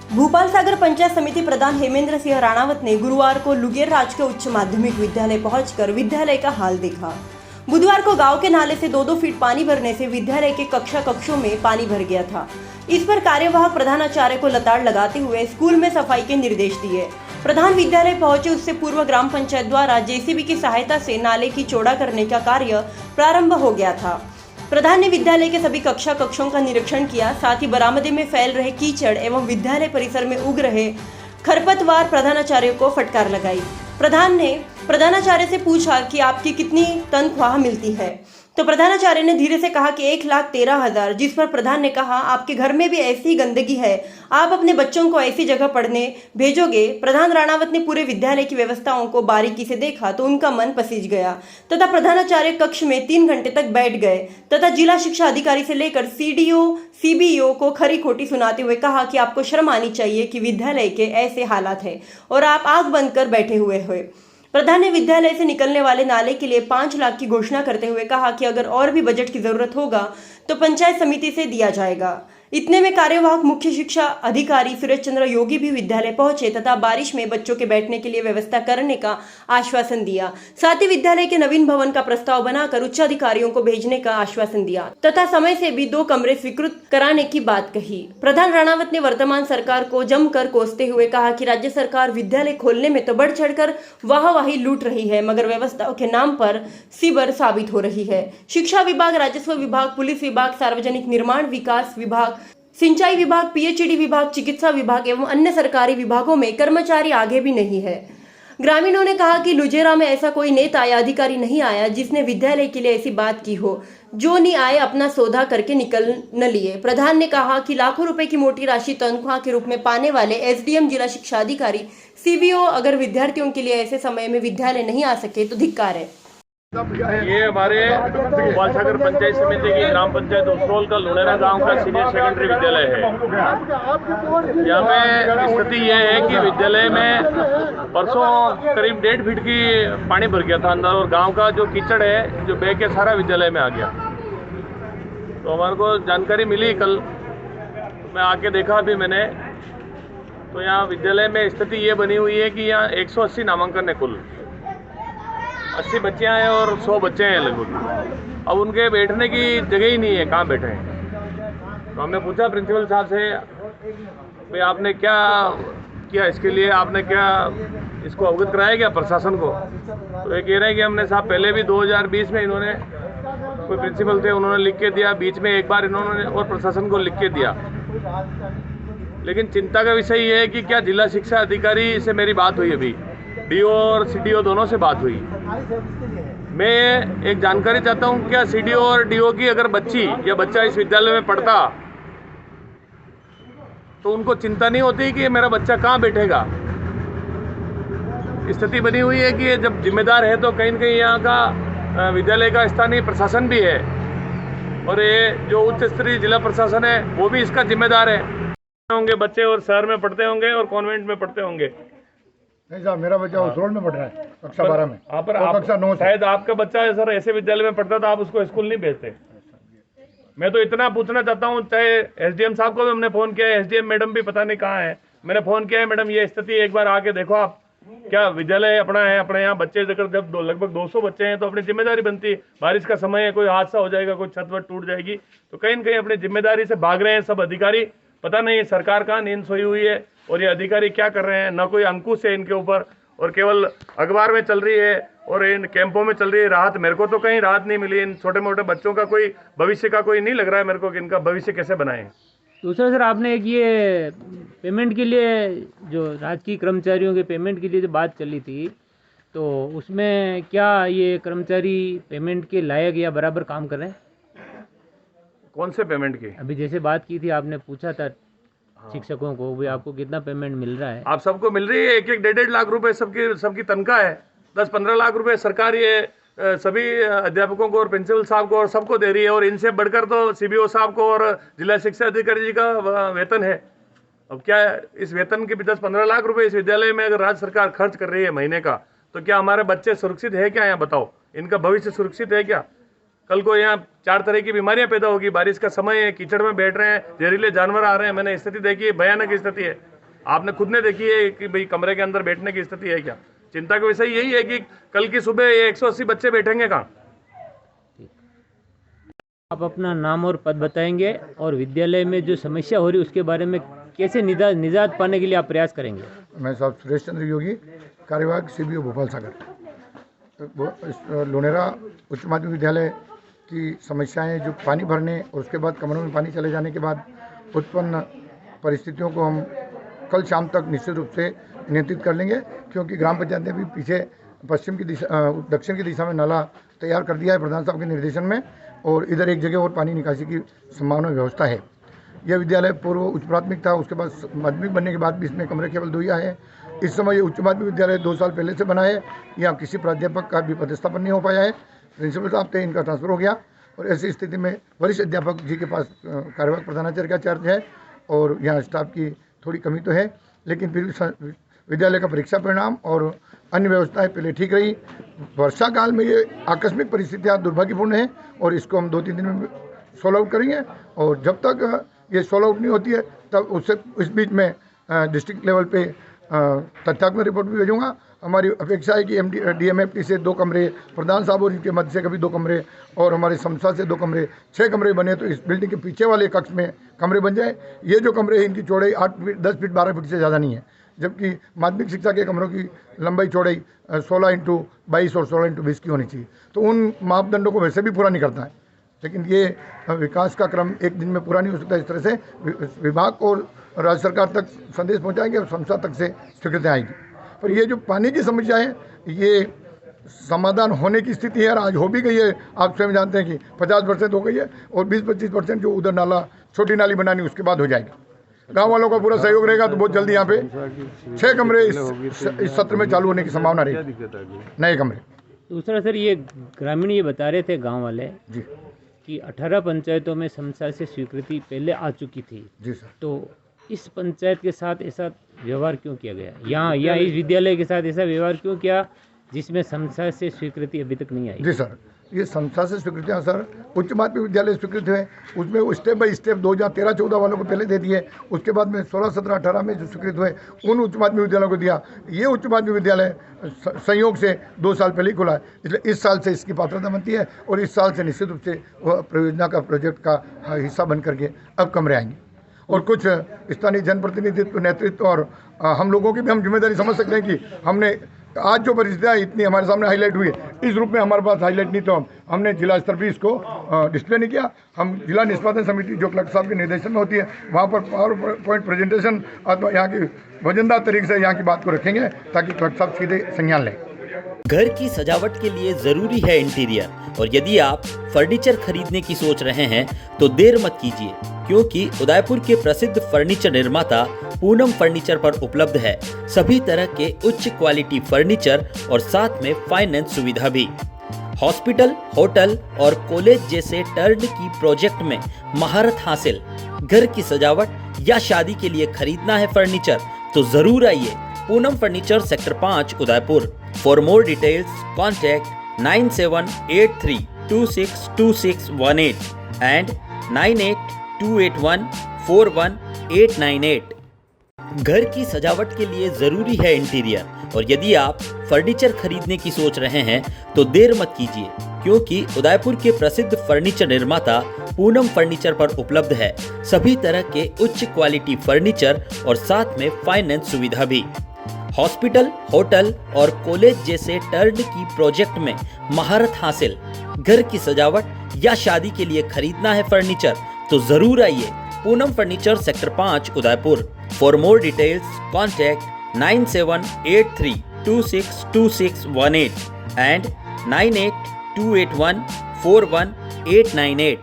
भूपाल सागर पंचायत समिति प्रधान हेमेंद्र सिंह राणावत ने गुरुवार को लुगेर राजकीय उच्च माध्यमिक विद्यालय पहुंचकर विद्यालय का हाल देखा। बुधवार को गांव के नाले से 2-2 फीट पानी भरने से विद्यालय के कक्षों में पानी भर गया था। इस पर कार्यवाहक प्रधानाचार्य को लताड़ लगाते हुए स्कूल में सफाई के निर्देश दिए। प्रधान विद्यालय पहुंचे उससे पूर्व ग्राम पंचायत द्वारा जेसीबी की सहायता से नाले की चौड़ा करने का कार्य प्रारंभ हो गया था। प्रधान ने विद्यालय के सभी कक्षों का निरीक्षण किया, साथ ही बरामदे में फैल रहे कीचड़ एवं विद्यालय परिसर में उग रहे खरपतवार प्रधानाचार्य को फटकार लगाई। प्रधान ने प्रधानाचार्य से पूछा कि आपकी कितनी तनख्वाह मिलती है, तो प्रधानाचार्य ने धीरे से कहा कि 1,13,000, जिस पर प्रधान ने कहा आपके घर में भी ऐसी गंदगी है, आप अपने बच्चों को ऐसी जगह पढ़ने भेजोगे। प्रधान राणावत ने पूरे विद्यालय की व्यवस्थाओं को बारीकी से देखा तो उनका मन पसीज गया तथा प्रधानाचार्य कक्ष में 3 घंटे तक बैठ गए तथा जिला शिक्षा अधिकारी से लेकर सीडीओ सीबीओ को खरी खोटी सुनाते हुए कहा कि आपको शर्म आनी चाहिए कि विद्यालय के ऐसे हालात है और आप आंख बंद कर बैठे हुए हो। प्रधान ने विद्यालय से निकलने वाले नाले के लिए 5 लाख की घोषणा करते हुए कहा कि अगर और भी बजट की जरूरत होगा तो पंचायत समिति से दिया जाएगा। इतने में कार्यवाहक मुख्य शिक्षा अधिकारी सुरेश चंद्र योगी भी विद्यालय पहुंचे तथा बारिश में बच्चों के बैठने के लिए व्यवस्था करने का आश्वासन दिया। साथ ही विद्यालय के नवीन भवन का प्रस्ताव बनाकर उच्च अधिकारियों को भेजने का आश्वासन दिया तथा समय से भी 2 कमरे स्वीकृत कराने की बात कही। प्रधान राणावत ने वर्तमान सरकार को जमकर कोसते हुए कहा कि राज्य सरकार विद्यालय खोलने में तो बढ़ चढ़कर वाहवाही लूट रही है, मगर व्यवस्थाओं के नाम पर सीबर साबित हो रही है। शिक्षा विभाग, राजस्व विभाग, पुलिस विभाग, सार्वजनिक निर्माण विकास विभाग, सिंचाई विभाग, पीएचईडी विभाग, चिकित्सा विभाग एवं अन्य सरकारी विभागों में कर्मचारी आगे भी नहीं है। ग्रामीणों ने कहा कि लुजेरा में ऐसा कोई नेता या अधिकारी नहीं आया जिसने विद्यालय के लिए ऐसी बात की हो। जो नहीं आए अपना सौदा करके निकल न लिए। प्रधान ने कहा कि लाखों रुपए की मोटी राशि तनख्वाह के रूप में पाने वाले एसडीएम जिला शिक्षा अधिकारी सीबीओ अगर विद्यार्थियों के लिए ऐसे समय में विद्यालय नहीं आ सके तो धिक्कार है। ये हमारे भूपाल सागर पंचायत समिति की ग्राम पंचायत उसरोल का लुनेरा गांव का सीनियर सेकेंडरी विद्यालय है। यहाँ पे स्थिति ये है कि विद्यालय में परसों करीब 1.5 फीट की पानी भर गया था अंदर और गांव का जो कीचड़ है जो बह के सारा विद्यालय में आ गया। तो हमारे को जानकारी मिली कल, मैं आके देखा अभी मैंने, तो यहाँ विद्यालय में स्थिति ये बनी हुई है कि यहाँ 180 नामांकन है, कुल 80 बच्चियाँ हैं और 100 बच्चे हैं लगभग। अब उनके बैठने की जगह ही नहीं है, कहाँ बैठे हैं। तो हमने पूछा प्रिंसिपल साहब से, भाई आपने क्या किया इसके लिए, आपने क्या इसको अवगत कराया क्या प्रशासन को? तो ये कह रहे हैं कि हमने साहब पहले भी 2020 में इन्होंने, कोई प्रिंसिपल थे उन्होंने लिख के दिया, बीच में एक बार इन्होंने और प्रशासन को लिख के दिया। लेकिन चिंता का विषय ये है कि क्या जिला शिक्षा अधिकारी से मेरी बात हुई, अभी डीओ और सीडीओ दोनों से बात हुई। मैं एक जानकारी चाहता हूं, क्या सीडीओ और डीओ की अगर बच्ची या बच्चा इस विद्यालय में पढ़ता तो उनको चिंता नहीं होती कि मेरा बच्चा कहाँ बैठेगा? स्थिति बनी हुई है कि जब जिम्मेदार है तो कहीं न कहीं यहाँ का विद्यालय का स्थानीय प्रशासन भी है और ये जो उच्च स्तरीय जिला प्रशासन है वो भी इसका जिम्मेदार है। होंगे बच्चे और शहर में पढ़ते होंगे और कॉन्वेंट में पढ़ते होंगे। नहीं साहब, मेरा बच्चा उसरोल में पढ़ रहा है, कक्षा 12 में। कक्षा 9 शायद आपका बच्चा है सर ऐसे विद्यालय में पढ़ता तो आप उसको स्कूल नहीं भेजते। मैं तो इतना पूछना चाहता हूँ, चाहे एसडीएम साहब को भी हमने फ़ोन किया है, एसडीएम मैडम भी पता नहीं कहाँ है, मैंने फ़ोन किया है, मैडम ये स्थिति एक बार आके देखो आप, क्या विद्यालय अपना है, अपने यहाँ बच्चे जब लगभग 200 बच्चे हैं तो अपनी जिम्मेदारी बनती है। बारिश का समय है, कोई हादसा हो जाएगा, कोई छत वत टूट जाएगी, तो कहीं न कहीं अपनी जिम्मेदारी से भाग रहे हैं सब अधिकारी। पता नहीं सरकार कहाँ नींद सोई हुई है और ये अधिकारी क्या कर रहे हैं, न कोई अंकुश है इनके ऊपर और केवल अखबार में चल रही है और इन कैंपों में चल रही है राहत। मेरे को तो कहीं राहत नहीं मिली। इन छोटे मोटे बच्चों का कोई भविष्य का कोई नहीं लग रहा है मेरे को कि इनका भविष्य कैसे बनाएं। दूसरा सर, आपने एक ये पेमेंट के लिए, जो राजकीय कर्मचारियों के पेमेंट के लिए जो बात चली थी, तो उसमें क्या ये कर्मचारी पेमेंट के लायक या बराबर काम कर रहे हैं? कौन से पेमेंट की? अभी जैसे बात की थी, आपने पूछा था शिक्षकों को भी आपको कितना पेमेंट मिल रहा है? आप सबको मिल रही है, 1-1 लाख रुपए सबकी तनख्वाह है। 10-15 लाख रुपए सरकार ये सभी अध्यापकों को और प्रिंसिपल साहब को और सबको दे रही है और इनसे बढ़कर तो सीबीओ साहब को और जिला शिक्षा अधिकारी जी का वेतन है। अब क्या इस वेतन के 10-15 लाख रुपए इस विद्यालय में अगर राज्य सरकार खर्च कर रही है महीने का, तो क्या हमारे बच्चे सुरक्षित है क्या? यहाँ बताओ, इनका भविष्य सुरक्षित है क्या? कल को यहाँ 4 तरह की बीमारियां पैदा होगी। बारिश का समय है, कीचड़ में बैठ रहे हैं, जहरीले जानवर आ रहे हैं। मैंने स्थिति देखी है, भयानक स्थिति है। आपने खुद ने देखी है कि भाई कमरे के अंदर बैठने की स्थिति है क्या। चिंता का विषय यही है कि कल की सुबह ये 180 बच्चे बैठेंगे कहाँ। आप अपना नाम और पद बताएंगे और विद्यालय में जो समस्या हो रही है उसके बारे में कैसे निजात पाने के लिए आप प्रयास करेंगे। मैं साहब सुरेश चंद्र योगी, कार्यवाहक CBO भोपाल सागर। लोनेरा उच्च माध्यमिक विद्यालय की समस्याएं जो पानी भरने और उसके बाद कमरों में पानी चले जाने के बाद उत्पन्न परिस्थितियों को हम कल शाम तक निश्चित रूप से नियंत्रित कर लेंगे, क्योंकि ग्राम पंचायत ने भी पीछे दक्षिण की दिशा में नाला तैयार कर दिया है प्रधान साहब के निर्देशन में, और इधर एक जगह और पानी निकासी की संभावना व्यवस्था है। यह विद्यालय पूर्व उच्च प्राथमिक था, उसके बाद माध्यमिक बनने के बाद भी इसमें कमरे केवल 2 ही आए हैं। इस समय ये उच्च माध्यमिक विद्यालय 2 साल पहले से बना है, यहाँ किसी प्राध्यापक का भी पदस्थापन नहीं हो पाया है। प्रिंसिपल साहब थे, इनका ट्रांसफर हो गया, और ऐसी स्थिति में वरिष्ठ अध्यापक जी के पास कार्यवाहक प्रधानाचार्य का चार्ज है और यहाँ स्टाफ की थोड़ी कमी तो है, लेकिन फिर भी विद्यालय का परीक्षा परिणाम और अन्य व्यवस्थाएं पहले ठीक रही। वर्षा काल में ये आकस्मिक परिस्थितियाँ दुर्भाग्यपूर्ण हैं और इसको हम 2-3 दिन में सॉल्व आउट करेंगे, और जब तक ये सॉल्व आउट नहीं होती है तब उससे इस बीच में डिस्ट्रिक्ट लेवल पे तथ्यात्मक रिपोर्ट भी भेजूँगा। हमारी अपेक्षा है कि DMFT से 2 कमरे, प्रधान साहब और इनके मध्य से कभी 2 कमरे, और हमारे संस्था से 2 कमरे, 6 कमरे बने तो इस बिल्डिंग के पीछे वाले कक्ष में कमरे बन जाए। ये जो कमरे हैं इनकी चौड़ाई 8 फीट, 10 फीट, 12 फीट से ज़्यादा नहीं है, जबकि माध्यमिक शिक्षा के कमरों की लंबाई चौड़ाई 16x22 और 16x20 की होनी चाहिए। तो उन मापदंडों को वैसे भी पूरा नहीं करता है, लेकिन ये विकास का क्रम एक दिन में पूरा नहीं हो सकता। इस तरह से विभाग और राज्य सरकार तक संदेश पहुंचाएंगे और संस्था तक से स्वीकृति आएगी। पर ये जो पानी की समस्या है ये समाधान होने की स्थिति है, और आज हो भी गई है। आप स्वयं जानते हैं कि 50% हो गई है, और 20-25% जो उधर नाला, छोटी नाली बनानी, उसके बाद हो जाएगी। गांव वालों का पूरा सहयोग रहेगा तो बहुत जल्दी यहाँ पे 6 कमरे इस सत्र में चालू होने की संभावना रहेगी, नए कमरे। दूसरा सर, ये ग्रामीण ये बता रहे थे गांव वाले जी कि 18 पंचायतों में समस्या से स्वीकृति पहले आ चुकी थी। जी सर। तो इस पंचायत के साथ ऐसा व्यवहार क्यों किया गया, यहाँ इस विद्यालय के साथ ऐसा व्यवहार क्यों किया जिसमें संस्था से स्वीकृति अभी तक नहीं आई। जी सर, ये संस्था से स्वीकृतियाँ सर उच्च माध्यमिक विद्यालय स्वीकृत है, उसमें वो स्टेप बाय स्टेप 2013-14 वालों को पहले दे दिए, उसके बाद में 16-17-18 में जो स्वीकृत हुए उन उच्च माध्यमिक विद्यालयों को दिया। ये उच्च माध्यमिक विद्यालय संयोग से 2 साल पहले ही खुला है, इसलिए इस साल से इसकी पात्रता बनती है, और इस साल से निश्चित रूप से वह परियोजना का प्रोजेक्ट का हिस्सा बन करके अब कमरे आएंगे। और कुछ स्थानीय जनप्रतिनिधित्व, नेतृत्व और हम लोगों की भी हम जिम्मेदारी समझ सकते हैं कि हमने आज जो परिस्थितियाँ इतनी हमारे सामने हाईलाइट हुई है, इस रूप में हमारे पास हाईलाइट नहीं, तो हमने जिला स्तर पर इसको डिस्प्ले नहीं किया। हम जिला निष्पादन समिति जो कलेक्टर साहब के निर्देशन में होती है, वहाँ पर पावर पॉइंट प्रेजेंटेशन अथवा यहाँ की वजनदार तरीके से यहाँ की बात को रखेंगे ताकि कलेक्टर साहब सीधे संज्ञान लें। घर की सजावट के लिए जरूरी है इंटीरियर, और यदि आप फर्नीचर खरीदने की सोच रहे हैं तो देर मत कीजिए, क्योंकि उदयपुर के प्रसिद्ध फर्नीचर निर्माता पूनम फर्नीचर पर उपलब्ध है सभी तरह के उच्च क्वालिटी फर्नीचर और साथ में फाइनेंस सुविधा भी। हॉस्पिटल, होटल और कॉलेज जैसे टर्न की प्रोजेक्ट में महारत हासिल। घर की सजावट या शादी के लिए खरीदना है फर्नीचर तो जरूर आइए Poonam furniture, sector 5, Udaipur. For more details contact 9783262618 and 9828141898। घर की सजावट के लिए जरूरी है इंटीरियर, और यदि आप फर्नीचर खरीदने की सोच रहे हैं तो देर मत कीजिए, क्योंकि उदयपुर के प्रसिद्ध फर्नीचर निर्माता पूनम फर्नीचर पर उपलब्ध है सभी तरह के उच्च क्वालिटी फर्नीचर और साथ में फाइनेंस सुविधा भी। हॉस्पिटल, होटल और कॉलेज जैसे टर्न की प्रोजेक्ट में महारत हासिल। घर की सजावट या शादी के लिए खरीदना है फर्नीचर तो जरूर आइए Poonam furniture, sector 5, Udaipur. For more details contact 9783262618 and 9828141898।